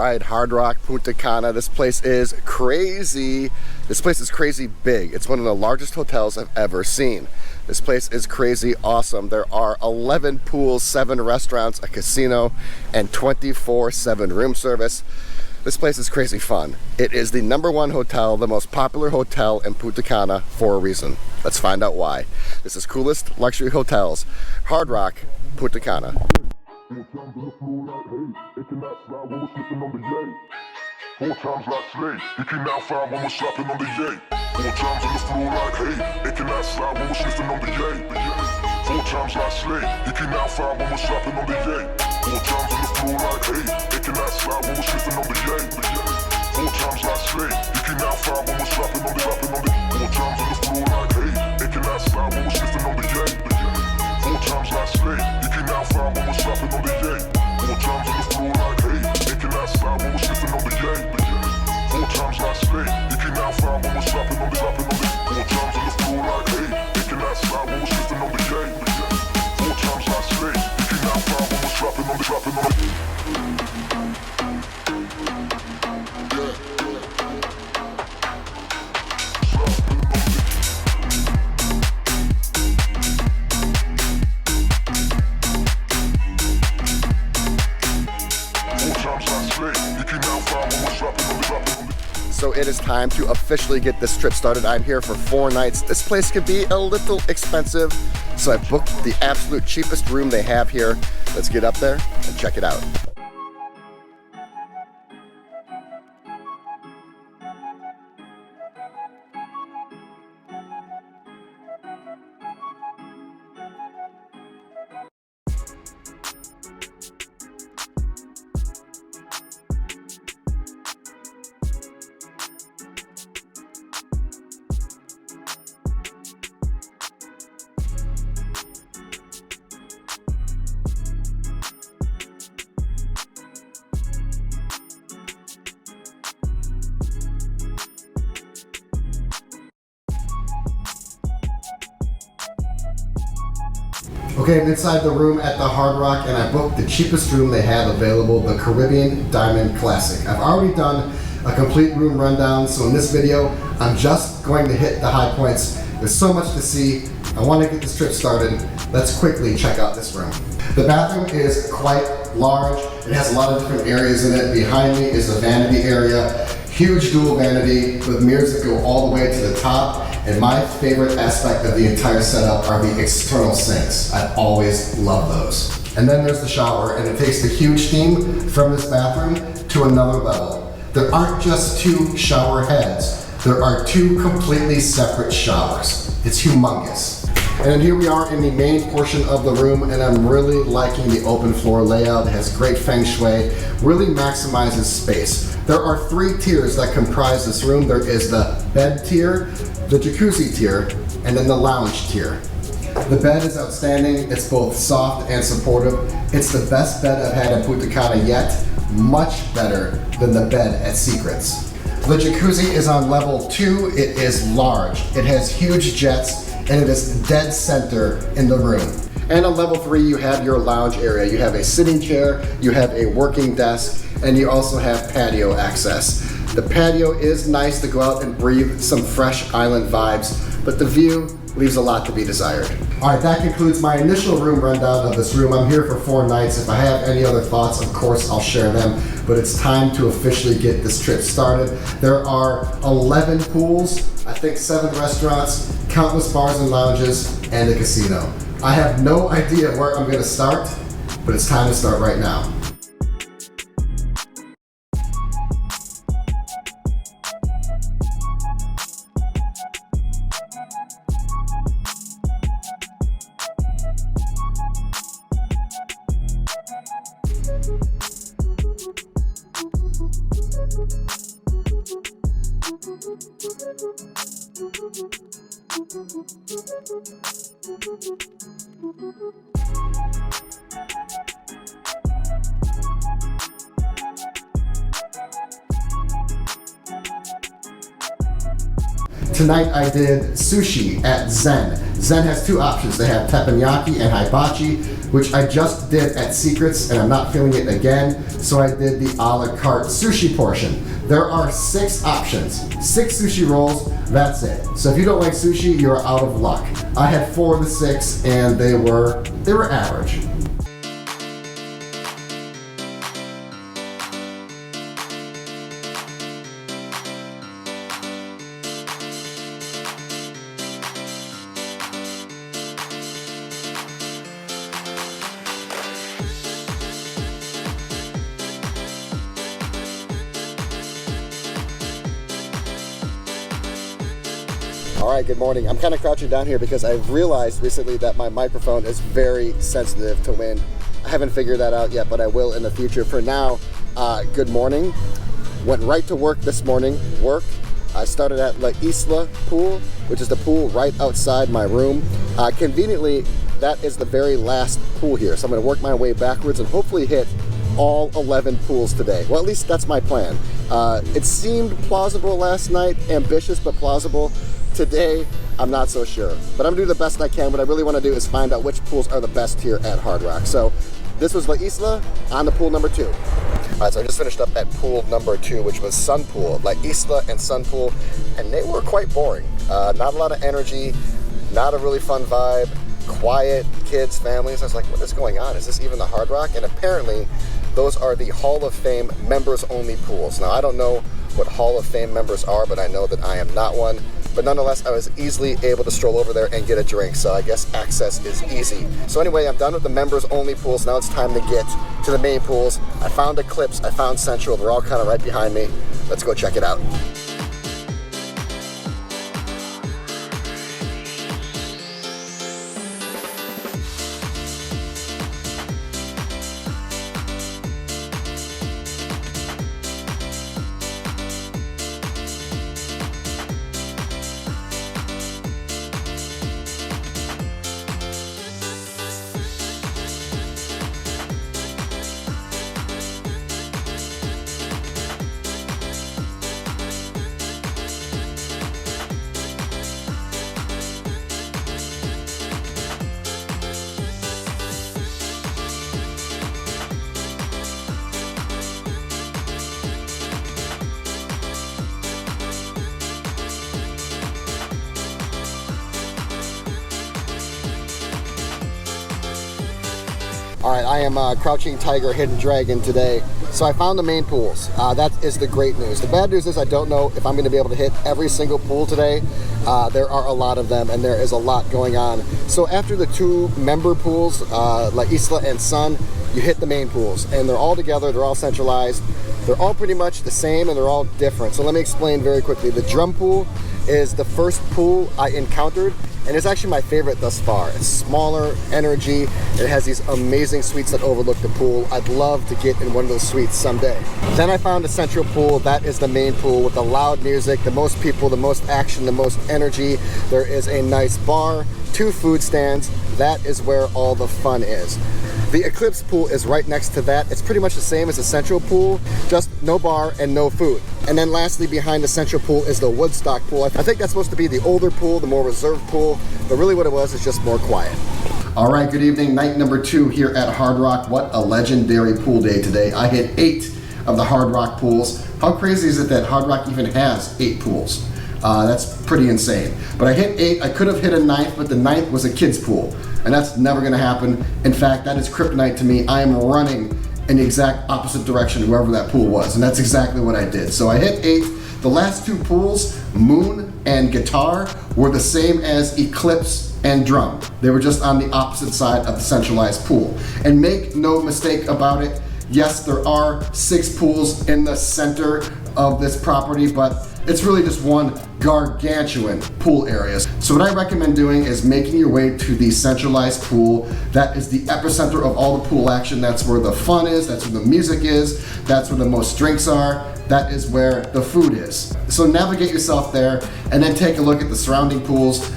right, Hard Rock, Punta Cana. This place is crazy. This place is crazy big. It's one of the largest hotels I've ever seen. This place is crazy awesome. There are 11 pools, 7 restaurants, a casino, and 24/7 room service. This place is crazy fun. It is the #1 hotel, the most popular hotel in Punta Cana for a reason. Let's find out why. This is Coolest Luxury Hotels, Hard Rock, Punta Cana. 4 times on the floor like, hey, it cannot slide when we're slipping on the yay. 4 times like Slay, he cannot find when we're slapping on the yay. 4 times on the floor like, hey, it cannot slide when we're slipping on the yay. 4 times like Slay, he cannot find when we're slapping on the yay. 4 times on the floor like, hey, it cannot slide when we're slipping on the yay. 4 times like Slay, he cannot find when we're slapping on the 4 times on the floor like, hey, it cannot slide when we're slipping on the yay. 4 times like Slay, he cannot find when we're slapping on the yay. 4 times on the floor like, hey, it cannot slide when we're slipping on the yay. 4 times like Slay, he cannot find when we're slapping on the 4 times on the floor like, hey, it cannot slide when we're slipping on the yay. 4 times like Slay, he cannot find when we're slapping on the So it is time to officially get this trip started. I'm here for 4 nights. This place could be a little expensive, so I booked the absolute cheapest room they have here. Let's get up there and check it out. Okay, I'm inside the room at the Hard Rock and I booked the cheapest room they have available, the Caribbean Diamond Classic. I've already done a complete room rundown, so in this video, I'm just going to hit the high points. There's so much to see. I want to get this trip started. Let's quickly check out this room. The bathroom is quite large. It has a lot of different areas in it. Behind me is a vanity area. Huge dual vanity with mirrors that go all the way to the top. And my favorite aspect of the entire setup are the external sinks. I've always loved those. And then there's the shower, and it takes the huge theme from this bathroom to another level. There aren't just 2 shower heads. There are 2 completely separate showers. It's humongous. And then here we are in the main portion of the room, and I'm really liking the open floor layout. It has great feng shui, really maximizes space. There are 3 tiers that comprise this room. There is the bed tier, the jacuzzi tier, and then the lounge tier. The bed is outstanding. It's both soft and supportive. It's the best bed I've had in Punta Cana yet. Much better than the bed at Secrets. The jacuzzi is on level 2. It is large. It has huge jets, and it is dead center in the room. And on level 3, you have your lounge area. You have a sitting chair, you have a working desk, and you also have patio access. The patio is nice to go out and breathe some fresh island vibes, but the view leaves a lot to be desired. All right, that concludes my initial room rundown of this room. I'm here for 4 nights. If I have any other thoughts, of course, I'll share them, but it's time to officially get this trip started. There are 11 pools, I think 7 restaurants, countless bars and lounges, and a casino. I have no idea where I'm gonna start, but it's time to start right now. Tonight I did sushi at Zen. Zen has 2 options. They have teppanyaki and hibachi. which I just did at Secrets and I'm not feeling it again, so I did the a la carte sushi portion. There are 6 options, 6 sushi rolls, that's it. So if you don't like sushi, you're out of luck. I had 4 of the 6 and they were average. All right, good morning. I'm kind of crouching down here because I've realized recently that my microphone is very sensitive to wind. I haven't figured that out yet, but I will in the future. For now, good morning. Went right to work this morning, I started at La Isla Pool, which is the pool right outside my room. Conveniently, that is the very last pool here. So I'm gonna work my way backwards and hopefully hit all 11 pools today. Well, at least that's my plan. It seemed plausible last night, ambitious but plausible. Today, I'm not so sure, but I'm gonna do the best I can. What I really wanna do is find out which pools are the best here at Hard Rock. So this was La Isla, on to pool number 2. All right, so I just finished up at pool number 2, which was Sun Pool, La Isla and Sun Pool, and they were quite boring. Not a lot of energy, not a really fun vibe, quiet, kids, families. I was like, what is going on? Is this even the Hard Rock? And apparently, those are the Hall of Fame members only pools. Now, I don't know what Hall of Fame members are, but I know that I am not one. But nonetheless, I was easily able to stroll over there and get a drink, so I guess access is easy. So anyway, I'm done with the members only pools. Now it's time to get to the main pools. I found Eclipse, I found Central. They're all kind of right behind me. Let's go check it out. All right, I am Crouching Tiger, Hidden Dragon today. So I found the main pools. That is the great news. The bad news is I don't know if I'm gonna be able to hit every single pool today. There are a lot of them and there is a lot going on. So after the 2 member pools, La Isla and Sun, you hit the main pools and they're all together, they're all centralized. They're all pretty much the same and they're all different. So let me explain very quickly. The drum pool is the first pool I encountered, and it's actually my favorite thus far. It's smaller, energy, it has these amazing suites that overlook the pool. I'd love to get in one of those suites someday. Then I found a central pool. That is the main pool with the loud music, the most people, the most action, the most energy. There is a nice bar, 2 food stands. That is where all the fun is. The Eclipse pool is right next to that. It's pretty much the same as the central pool, just no bar and no food. And then lastly, behind the central pool is the Woodstock pool. I think that's supposed to be the older pool, the more reserved pool, but really what it was is just more quiet. All right, good evening. Night number 2 here at Hard Rock. What a legendary pool day today. I hit 8 of the Hard Rock pools. How crazy is it that Hard Rock even has 8 pools? That's pretty insane. But I hit 8, I could have hit a 9th, but the 9th was a kids pool. And that's never gonna happen. In fact, that is kryptonite to me. I am running in the exact opposite direction wherever that pool was. And that's exactly what I did. So I hit 8. The last 2 pools, Moon and Guitar, were the same as Eclipse and Drum. They were just on the opposite side of the centralized pool. And make no mistake about it, yes, there are 6 pools in the center of this property, but it's really just one gargantuan pool area. So what I recommend doing is making your way to the centralized pool. That is the epicenter of all the pool action. That's where the fun is, that's where the music is, that's where the most drinks are, that is where the food is. So navigate yourself there and then take a look at the surrounding pools,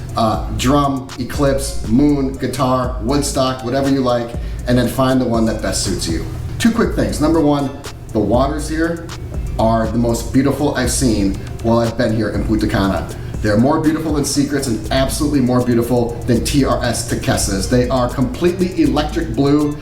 Drum, Eclipse, Moon, Guitar, Woodstock, whatever you like, and then find the one that best suits you. 2 quick things. Number 1, the waters here are the most beautiful I've seen while I've been here in Punta Cana. They're more beautiful than Secrets and absolutely more beautiful than TRS Takesas. They are completely electric blue.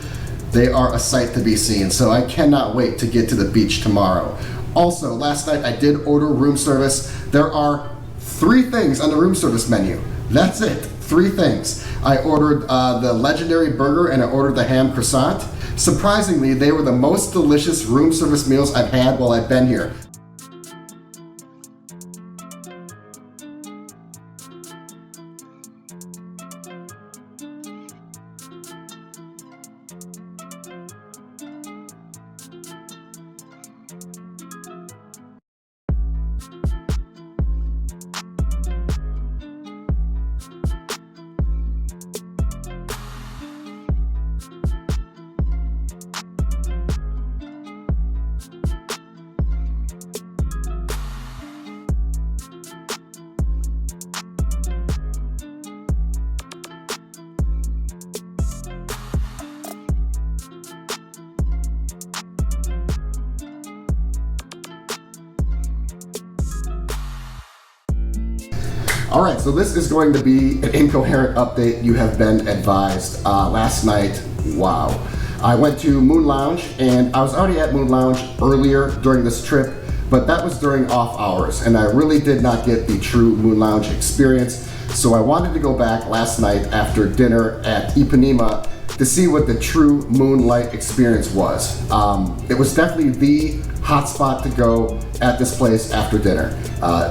They are a sight to be seen, so I cannot wait to get to the beach tomorrow. Also, last night I did order room service. There are 3 things on the room service menu. That's it, 3 things. I ordered the legendary burger and I ordered the ham croissant. Surprisingly, they were the most delicious room service meals I've had while I've been here. All right, so this is going to be an incoherent update. You have been advised. Last night, wow. I went to Moon Lounge, and I was already at Moon Lounge earlier during this trip, but that was during off hours, and I really did not get the true Moon Lounge experience. So I wanted to go back last night after dinner at Ipanema to see what the true moonlight experience was. It was definitely the hot spot to go at this place after dinner.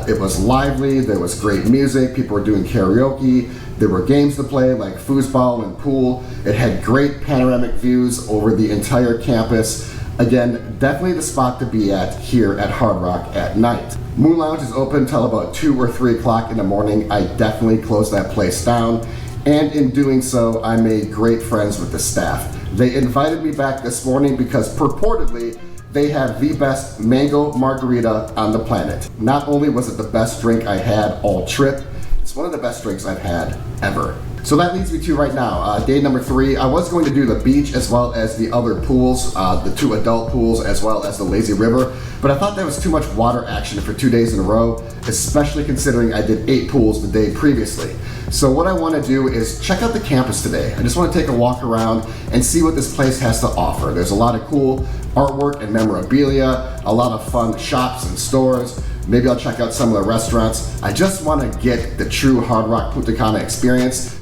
It was lively, there was great music, people were doing karaoke, there were games to play like foosball and pool. It had great panoramic views over the entire campus. Again, definitely the spot to be at here at Hard Rock at night. Moon Lounge is open until about 2 or 3 o'clock in the morning. I definitely closed that place down. And in doing so, I made great friends with the staff. They invited me back this morning because purportedly, they have the best mango margarita on the planet. Not only was it the best drink I had all trip, it's one of the best drinks I've had ever. So that leads me to right now, day number 3. I was going to do the beach as well as the other pools, the 2 adult pools as well as the lazy river, but I thought that was too much water action for 2 days in a row, especially considering I did 8 pools the day previously. So what I want to do is check out the campus today. I just want to take a walk around and see what this place has to offer. There's a lot of cool artwork and memorabilia, a lot of fun shops and stores. Maybe I'll check out some of the restaurants. I just want to get the true Hard Rock Punta Cana experience.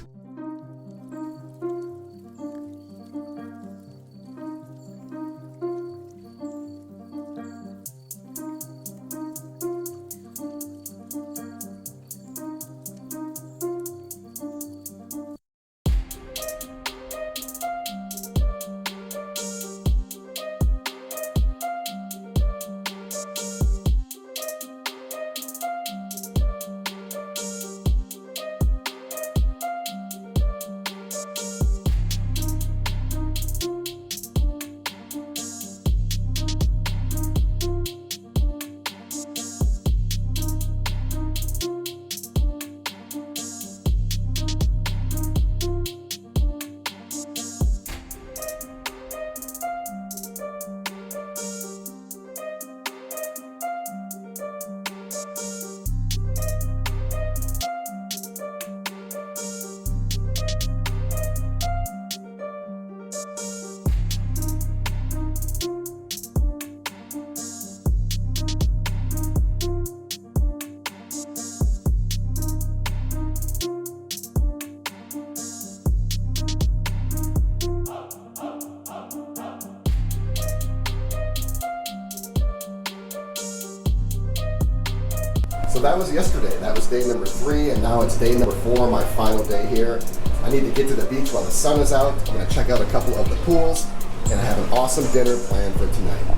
So that was yesterday. That was day number 3, and now it's day number 4, my final day here. I need to get to the beach while the sun is out. I'm gonna check out a couple of the pools, and I have an awesome dinner planned for tonight.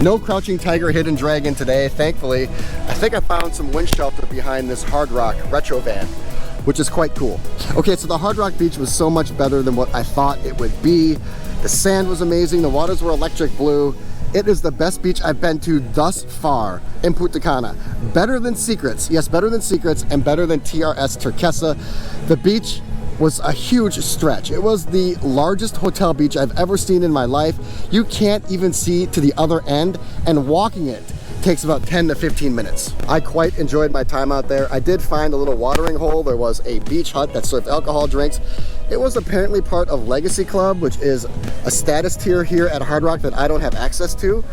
No crouching tiger, hidden dragon today, thankfully. I think I found some wind shelter behind this Hard Rock retro van, which is quite cool. Okay, so the Hard Rock beach was so much better than what I thought it would be. The sand was amazing, the waters were electric blue. It is the best beach I've been to thus far in Punta Cana. Better than Secrets, yes, better than Secrets, and better than TRS Turquesa. The beach was a huge stretch. It was the largest hotel beach I've ever seen in my life. You can't even see to the other end, and walking it takes about 10 to 15 minutes. I quite enjoyed my time out there. I did find a little watering hole. There was a beach hut that served alcohol drinks. It was apparently part of Legacy Club, which is a status tier here at Hard Rock that I don't have access to.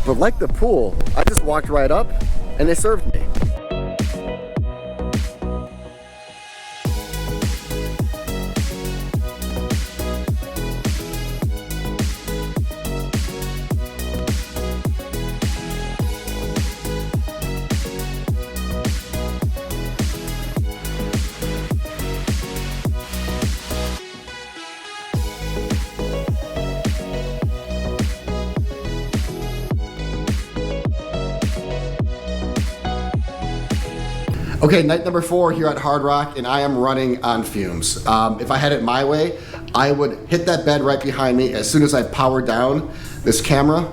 But like the pool, I just walked right up and they served me. Okay, night number 4 here at Hard Rock, and I am running on fumes. If I had it my way, I would hit that bed right behind me as soon as I power down this camera.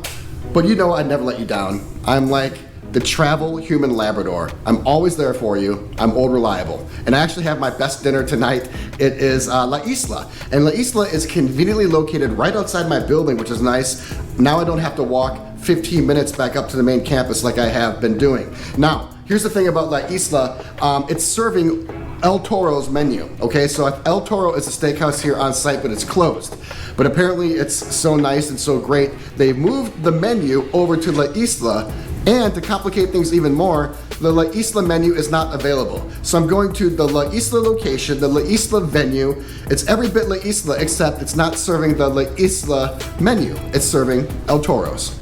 But you know I'd never let you down. I'm like the travel human Labrador. I'm always there for you. I'm old reliable. And I actually have my best dinner tonight. It is La Isla. And La Isla is conveniently located right outside my building, which is nice. Now I don't have to walk 15 minutes back up to the main campus like I have been doing. Now, here's the thing about La Isla, it's serving El Toro's menu, okay? So El Toro is a steakhouse here on site, but it's closed. But apparently it's so nice and so great, they've moved the menu over to La Isla, and to complicate things even more, the La Isla menu is not available. So I'm going to the La Isla location, the La Isla venue. It's every bit La Isla, except it's not serving the La Isla menu. It's serving El Toro's.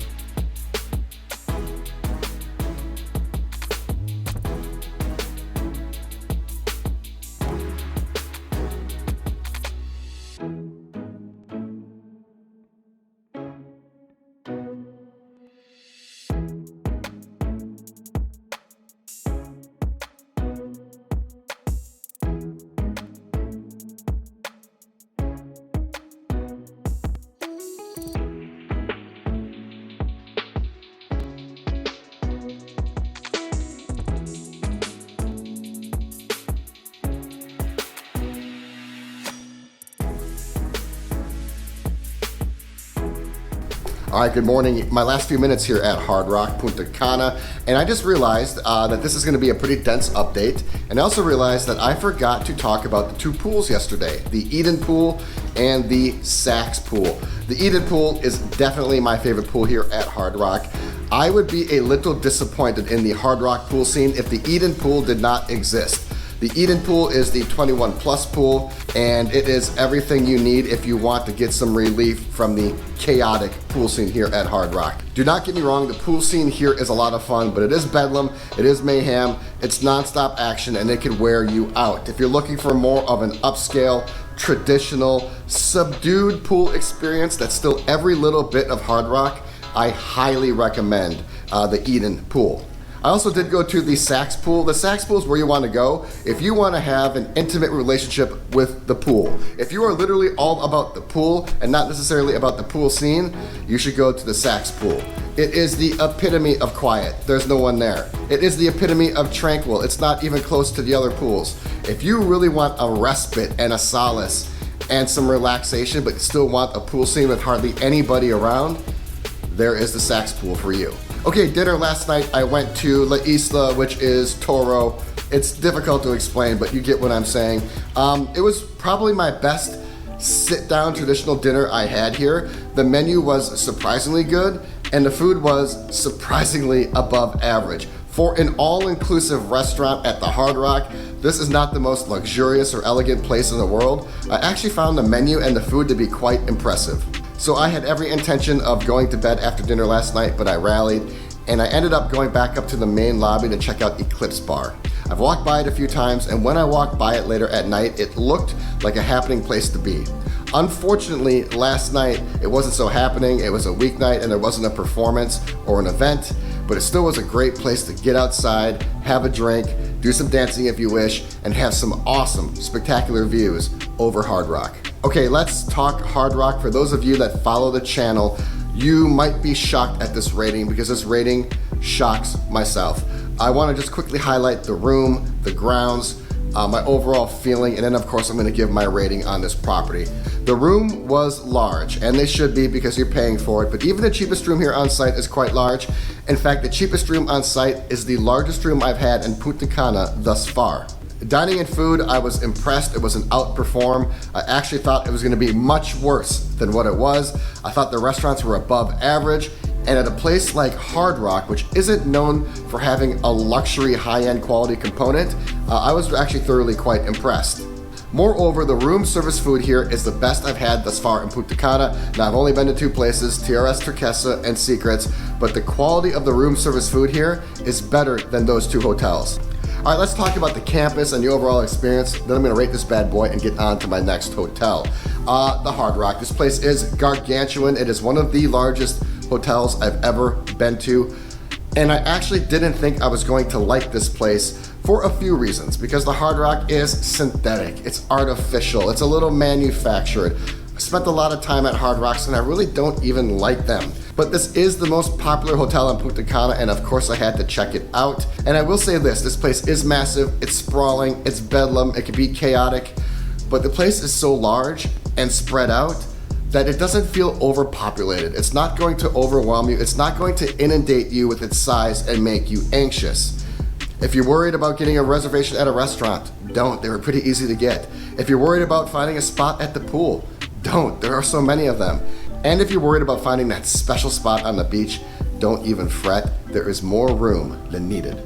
All right, good morning. My last few minutes here at Hard Rock, Punta Cana, and I just realized that this is gonna be a pretty dense update, and I also realized that I forgot to talk about the 2 pools yesterday, the Eden pool and the Saks pool. The Eden pool is definitely my favorite pool here at Hard Rock. I would be a little disappointed in the Hard Rock pool scene if the Eden pool did not exist. The Eden pool is the 21 plus pool, and it is everything you need if you want to get some relief from the chaotic pool scene here at Hard Rock. Do not get me wrong, the pool scene here is a lot of fun, but it is bedlam, it is mayhem, it's nonstop action, and it can wear you out. If you're looking for more of an upscale, traditional, subdued pool experience that's still every little bit of Hard Rock, I highly recommend the Eden pool. I also did go to the Saks pool. The Saks pool is where you want to go if you want to have an intimate relationship with the pool. If you are literally all about the pool and not necessarily about the pool scene, you should go to the Saks pool. It is the epitome of quiet. There's no one there. It is the epitome of tranquil. It's not even close to the other pools. If you really want a respite and a solace and some relaxation, but still want a pool scene with hardly anybody around, there is the Saks pool for you. Okay, dinner last night, I went to La Isla, which is Toro. It's difficult to explain, but you get what I'm saying. It was probably my best sit-down traditional dinner I had here. The menu was surprisingly good, and the food was surprisingly above average. For an all-inclusive restaurant at the Hard Rock, this is not the most luxurious or elegant place in the world. I actually found the menu and the food to be quite impressive. So I had every intention of going to bed after dinner last night, but I rallied, and I ended up going back up to the main lobby to check out Eclipse Bar. I've walked by it a few times, and when I walked by it later at night, it looked like a happening place to be. Unfortunately, last night it wasn't so happening. It was a weeknight and there wasn't a performance or an event, but it still was a great place to get outside, have a drink, do some dancing if you wish, and have some awesome, spectacular views over Hard Rock. Okay, let's talk Hard Rock. For those of you that follow the channel, you might be shocked at this rating because this rating shocks myself. I want to just quickly highlight the room, the grounds, my overall feeling, and then of course I'm going to give my rating on this property. The room was large, and they should be because you're paying for it, but even the cheapest room here on site is quite large. In fact, the cheapest room on site is the largest room I've had in Punta Cana thus far. Dining and food, I was impressed. It was an outperform. I actually thought it was going to be much worse than what it was. I thought the restaurants were above average, and at a place like Hard Rock, which isn't known for having a luxury high-end quality component, I was actually thoroughly quite impressed. Moreover, the room service food here is the best I've had thus far in Punta Cana. Now, I've only been to two places, TRS Turquesa and Secrets, but the quality of the room service food here is better than those two hotels. All right, let's talk about the campus and the overall experience. Then I'm gonna rate this bad boy and get on to my next hotel. The Hard Rock. This place is gargantuan. It is one of the largest hotels I've ever been to. And I actually didn't think I was going to like this place for a few reasons, because the Hard Rock is synthetic, it's artificial, it's a little manufactured. I spent a lot of time at Hard Rocks and I really don't even like them. But this is the most popular hotel in Punta Cana, and of course I had to check it out. And I will say this place is massive, it's sprawling, it's bedlam, it can be chaotic, but the place is so large and spread out that it doesn't feel overpopulated. It's not going to overwhelm you, it's not going to inundate you with its size and make you anxious. If you're worried about getting a reservation at a restaurant, don't. They were pretty easy to get. If you're worried about finding a spot at the pool, don't. There are so many of them. And if you're worried about finding that special spot on the beach, don't even fret. There is more room than needed.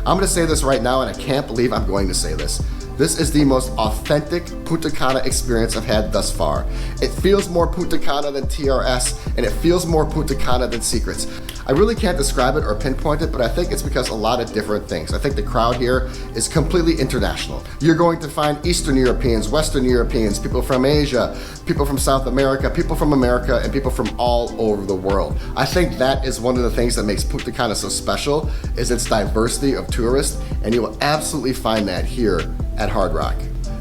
I'm gonna say this right now, and I can't believe I'm going to say this. This is the most authentic Punta Cana experience I've had thus far. It feels more Punta Cana than TRS, and it feels more Punta Cana than Secrets. I really can't describe it or pinpoint it, but I think it's because a lot of different things. I think the crowd here is completely international. You're going to find Eastern Europeans, Western Europeans, people from Asia, people from South America, and people from all over the world. I think that is one of the things that makes Punta Cana so special, is its diversity of tourists, and you will absolutely find that here at Hard Rock.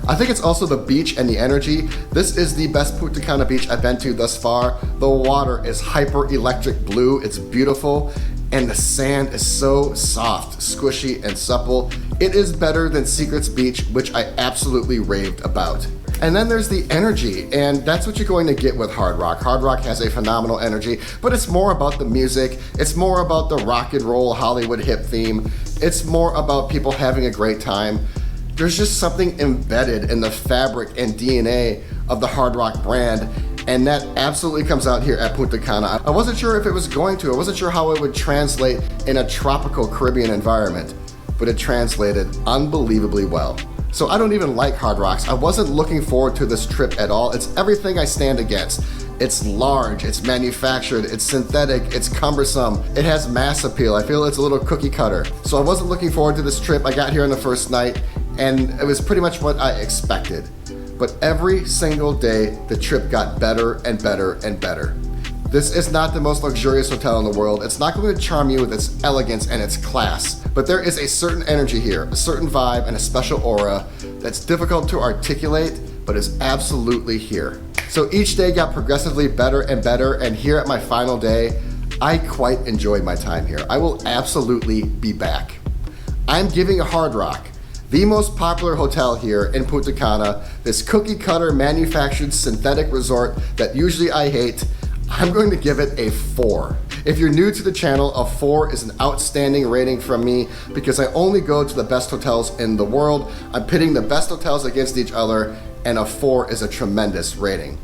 I think it's also the beach and the energy. This is the best Punta Cana beach I've been to thus far. The water is hyper electric blue, it's beautiful, and the sand is so soft, squishy, and supple. It is better than Secrets Beach, which I absolutely raved about. And then there's the energy, and that's what you're going to get with Hard Rock. Hard Rock has a phenomenal energy, but it's more about the music, it's more about the rock and roll Hollywood hip theme, it's more about people having a great time. There's just something embedded in the fabric and DNA of the Hard Rock brand, and that absolutely comes out here at Punta Cana. I wasn't sure if it was going to, I wasn't sure how it would translate in a tropical Caribbean environment, but it translated unbelievably well. So I don't even like Hard Rocks. I wasn't looking forward to this trip at all. It's everything I stand against. It's large, it's manufactured, it's synthetic, it's cumbersome, it has mass appeal. I feel it's a little cookie cutter. So I wasn't looking forward to this trip. I got here on the first night, and it was pretty much what I expected. But every single day, the trip got better and better and better. This is not the most luxurious hotel in the world. It's not going to charm you with its elegance and its class, but there is a certain energy here, a certain vibe and a special aura that's difficult to articulate, but is absolutely here. So each day got progressively better and better, and here at my final day, I quite enjoyed my time here. I will absolutely be back. I'm giving Hard Rock, the most popular hotel here in Punta Cana, this cookie cutter manufactured synthetic resort that usually I hate, I'm going to give it a 4. If you're new to the channel, a 4 is an outstanding rating from me because I only go to the best hotels in the world. I'm pitting the best hotels against each other, and a 4 is a tremendous rating.